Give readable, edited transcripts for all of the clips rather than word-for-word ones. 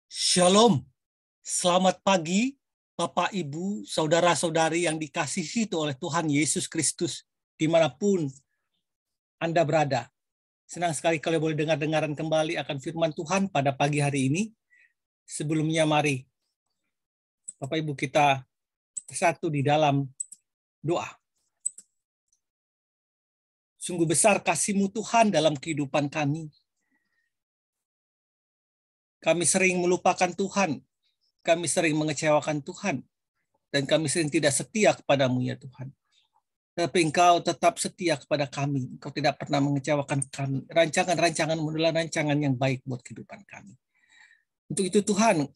Shalom, selamat pagi Bapak, Ibu, Saudara-saudari yang dikasihi oleh Tuhan Yesus Kristus, dimanapun Anda berada. Senang sekali kalau boleh dengar-dengaran kembali akan firman Tuhan pada pagi hari ini. Sebelumnya mari Bapak Ibu kita bersatu di dalam doa. Sungguh besar kasih-Mu Tuhan dalam kehidupan kami. Kami sering melupakan Tuhan, kami sering mengecewakan Tuhan, dan kami sering tidak setia kepadamu ya Tuhan. Tapi Engkau tetap setia kepada kami, Engkau tidak pernah mengecewakan kami. Rancangan-rancangan-Mu adalah rancangan yang baik buat kehidupan kami. Untuk itu Tuhan,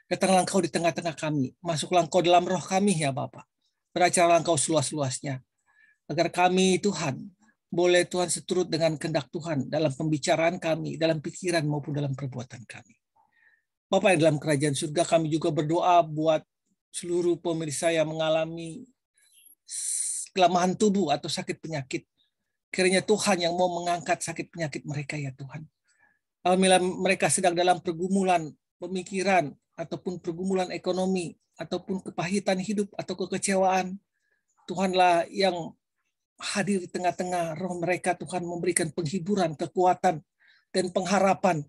datanglah Engkau di tengah-tengah kami, masuklah Engkau dalam roh kami ya Bapa. Beracarlah Engkau seluas-luasnya, agar kami Tuhan, boleh Tuhan seturut dengan kehendak Tuhan dalam pembicaraan kami, dalam pikiran maupun dalam perbuatan kami. Bapak yang dalam kerajaan surga, kami juga berdoa buat seluruh pemirsa yang mengalami kelemahan tubuh atau sakit penyakit. Kiranya Tuhan yang mau mengangkat sakit penyakit mereka ya Tuhan. Alhamdulillah mereka sedang dalam pergumulan pemikiran ataupun pergumulan ekonomi ataupun kepahitan hidup atau kekecewaan. Tuhanlah yang hadir di tengah-tengah roh mereka. Tuhan memberikan penghiburan, kekuatan, dan pengharapan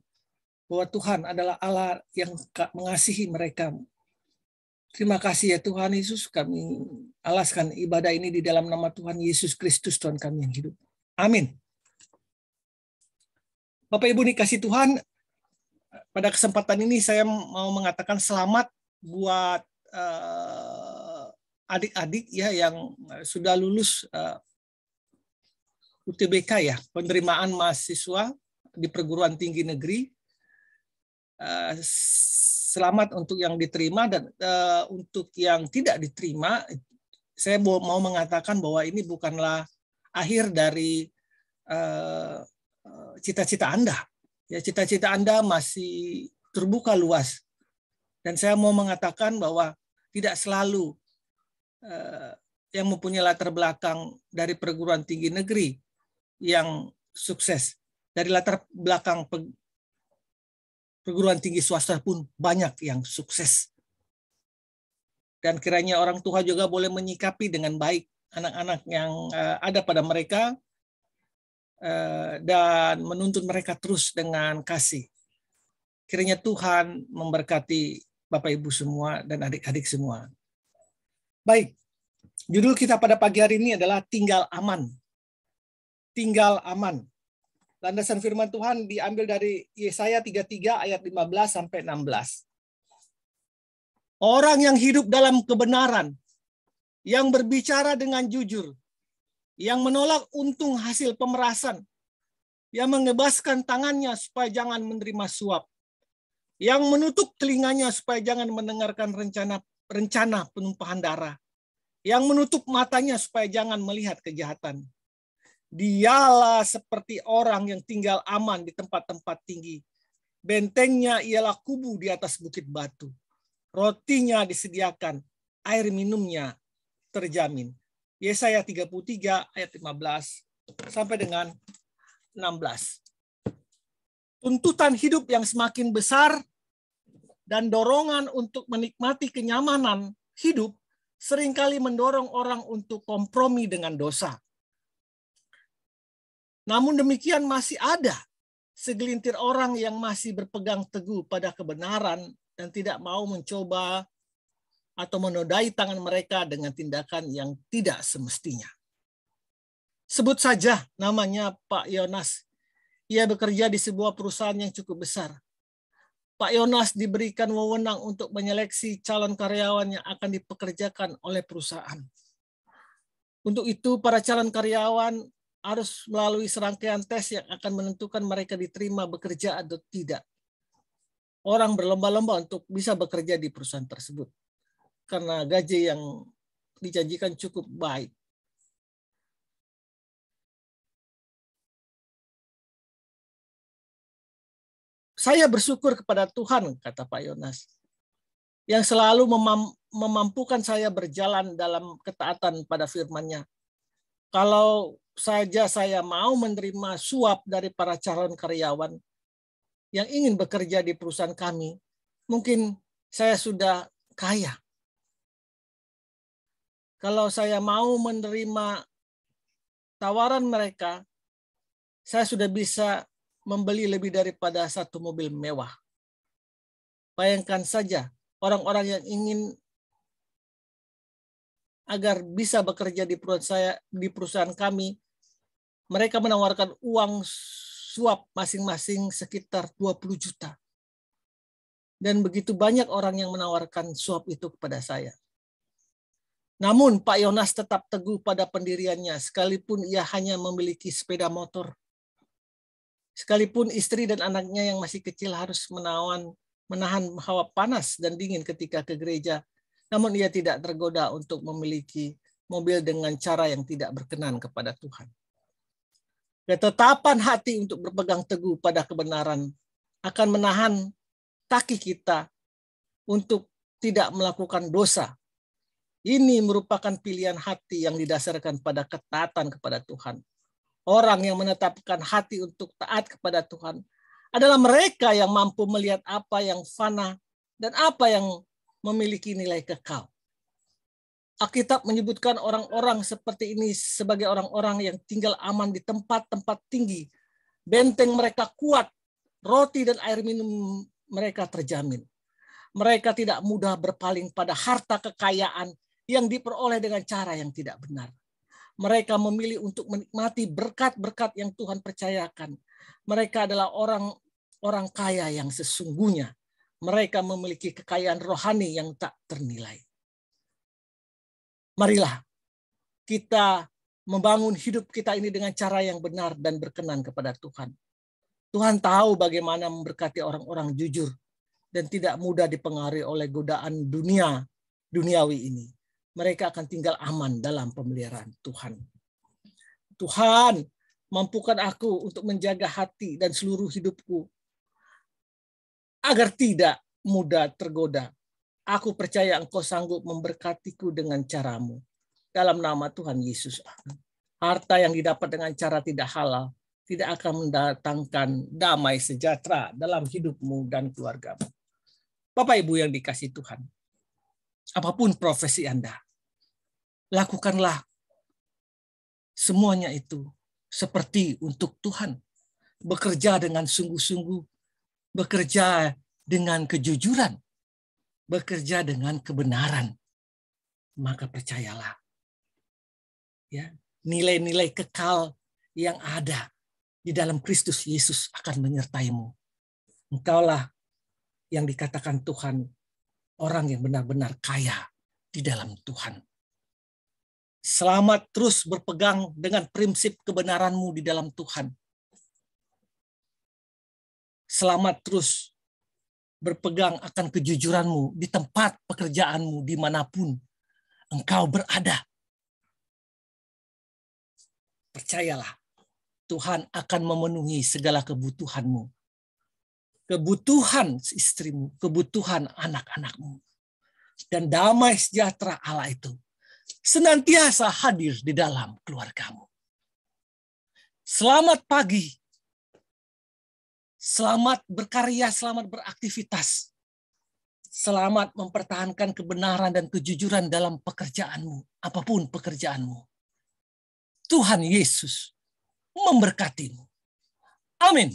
bahwa Tuhan adalah Allah yang mengasihi mereka. Terima kasih ya Tuhan Yesus, kami alaskan ibadah ini di dalam nama Tuhan Yesus Kristus, Tuhan kami yang hidup. Amin. Bapak Ibu dikasih Tuhan, pada kesempatan ini saya mau mengatakan selamat buat adik-adik ya yang sudah lulus UTBK ya, penerimaan mahasiswa di perguruan tinggi negeri. Selamat untuk yang diterima dan untuk yang tidak diterima, saya mau mengatakan bahwa ini bukanlah akhir dari cita-cita Anda. Ya, cita-cita Anda masih terbuka luas. Dan saya mau mengatakan bahwa tidak selalu yang mempunyai latar belakang dari perguruan tinggi negeri yang sukses. Dari latar belakang perguruan tinggi swasta pun banyak yang sukses. Dan kiranya orang tua juga boleh menyikapi dengan baik anak-anak yang ada pada mereka dan menuntun mereka terus dengan kasih. Kiranya Tuhan memberkati Bapak Ibu semua dan adik-adik semua. Baik, judul kita pada pagi hari ini adalah tinggal aman. Tinggal aman. Landasan firman Tuhan diambil dari Yesaya 33 ayat 15 sampai 16. Orang yang hidup dalam kebenaran, yang berbicara dengan jujur, yang menolak untung hasil pemerasan, yang mengebaskan tangannya supaya jangan menerima suap, yang menutup telinganya supaya jangan mendengarkan rencana penumpahan darah, yang menutup matanya supaya jangan melihat kejahatan. Dialah seperti orang yang tinggal aman di tempat-tempat tinggi. Bentengnya ialah kubu di atas bukit batu. Rotinya disediakan, air minumnya terjamin. Yesaya 33 ayat 15 sampai dengan 16. Tuntutan hidup yang semakin besar dan dorongan untuk menikmati kenyamanan hidup seringkali mendorong orang untuk kompromi dengan dosa. Namun demikian masih ada segelintir orang yang masih berpegang teguh pada kebenaran dan tidak mau mencoba atau menodai tangan mereka dengan tindakan yang tidak semestinya. Sebut saja namanya Pak Yonas. Ia bekerja di sebuah perusahaan yang cukup besar. Pak Yonas diberikan wewenang untuk menyeleksi calon karyawan yang akan dipekerjakan oleh perusahaan. Untuk itu para calon karyawan harus melalui serangkaian tes yang akan menentukan mereka diterima bekerja atau tidak. Orang berlomba-lomba untuk bisa bekerja di perusahaan tersebut karena gaji yang dijanjikan cukup baik. Saya bersyukur kepada Tuhan, kata Pak Yonas, yang selalu memampukan saya berjalan dalam ketaatan pada firman-Nya. Kalau saja saya mau menerima suap dari para calon karyawan yang ingin bekerja di perusahaan kami, Mungkin saya sudah kaya. Kalau saya mau menerima tawaran mereka, saya sudah bisa membeli lebih daripada satu mobil mewah. Bayangkan saja orang-orang yang ingin agar bisa bekerja di perusahaan kami, mereka menawarkan uang suap masing-masing sekitar 20 juta. Dan begitu banyak orang yang menawarkan suap itu kepada saya. Namun Pak Yonas tetap teguh pada pendiriannya, sekalipun ia hanya memiliki sepeda motor. Sekalipun istri dan anaknya yang masih kecil harus menahan hawa panas dan dingin ketika ke gereja, namun ia tidak tergoda untuk memiliki mobil dengan cara yang tidak berkenan kepada Tuhan. Ketetapan hati untuk berpegang teguh pada kebenaran akan menahan kaki kita untuk tidak melakukan dosa. Ini merupakan pilihan hati yang didasarkan pada ketaatan kepada Tuhan. Orang yang menetapkan hati untuk taat kepada Tuhan adalah mereka yang mampu melihat apa yang fana dan apa yang memiliki nilai kekal. Alkitab menyebutkan orang-orang seperti ini sebagai orang-orang yang tinggal aman di tempat-tempat tinggi. Benteng mereka kuat, roti dan air minum mereka terjamin. Mereka tidak mudah berpaling pada harta kekayaan yang diperoleh dengan cara yang tidak benar. Mereka memilih untuk menikmati berkat-berkat yang Tuhan percayakan. Mereka adalah orang kaya yang sesungguhnya. Mereka memiliki kekayaan rohani yang tak ternilai. Marilah kita membangun hidup kita ini dengan cara yang benar dan berkenan kepada Tuhan. Tuhan tahu bagaimana memberkati orang-orang jujur dan tidak mudah dipengaruhi oleh godaan duniawi ini. Mereka akan tinggal aman dalam pemeliharaan Tuhan. Tuhan, mampukan aku untuk menjaga hati dan seluruh hidupku agar tidak mudah tergoda. Aku percaya Engkau sanggup memberkatiku dengan caramu. Dalam nama Tuhan Yesus. Harta yang didapat dengan cara tidak halal tidak akan mendatangkan damai sejahtera dalam hidupmu dan keluargamu. Bapak Ibu yang dikasihi Tuhan, apapun profesi Anda, lakukanlah semuanya itu seperti untuk Tuhan. Bekerja dengan sungguh-sungguh, bekerja dengan kejujuran, bekerja dengan kebenaran. Maka percayalah, ya, nilai-nilai kekal yang ada di dalam Kristus Yesus akan menyertaimu. Engkaulah yang dikatakan Tuhan, orang yang benar-benar kaya di dalam Tuhan. Selamat terus berpegang dengan prinsip kebenaranmu di dalam Tuhan. Selamat terus berpegang akan kejujuranmu di tempat pekerjaanmu dimanapun engkau berada. Percayalah, Tuhan akan memenuhi segala kebutuhanmu. Kebutuhan istrimu, kebutuhan anak-anakmu. Dan damai sejahtera Allah itu senantiasa hadir di dalam keluargamu. Selamat pagi. Selamat berkarya, selamat beraktivitas. Selamat mempertahankan kebenaran dan kejujuran dalam pekerjaanmu, apapun pekerjaanmu. Tuhan Yesus memberkatimu. Amin.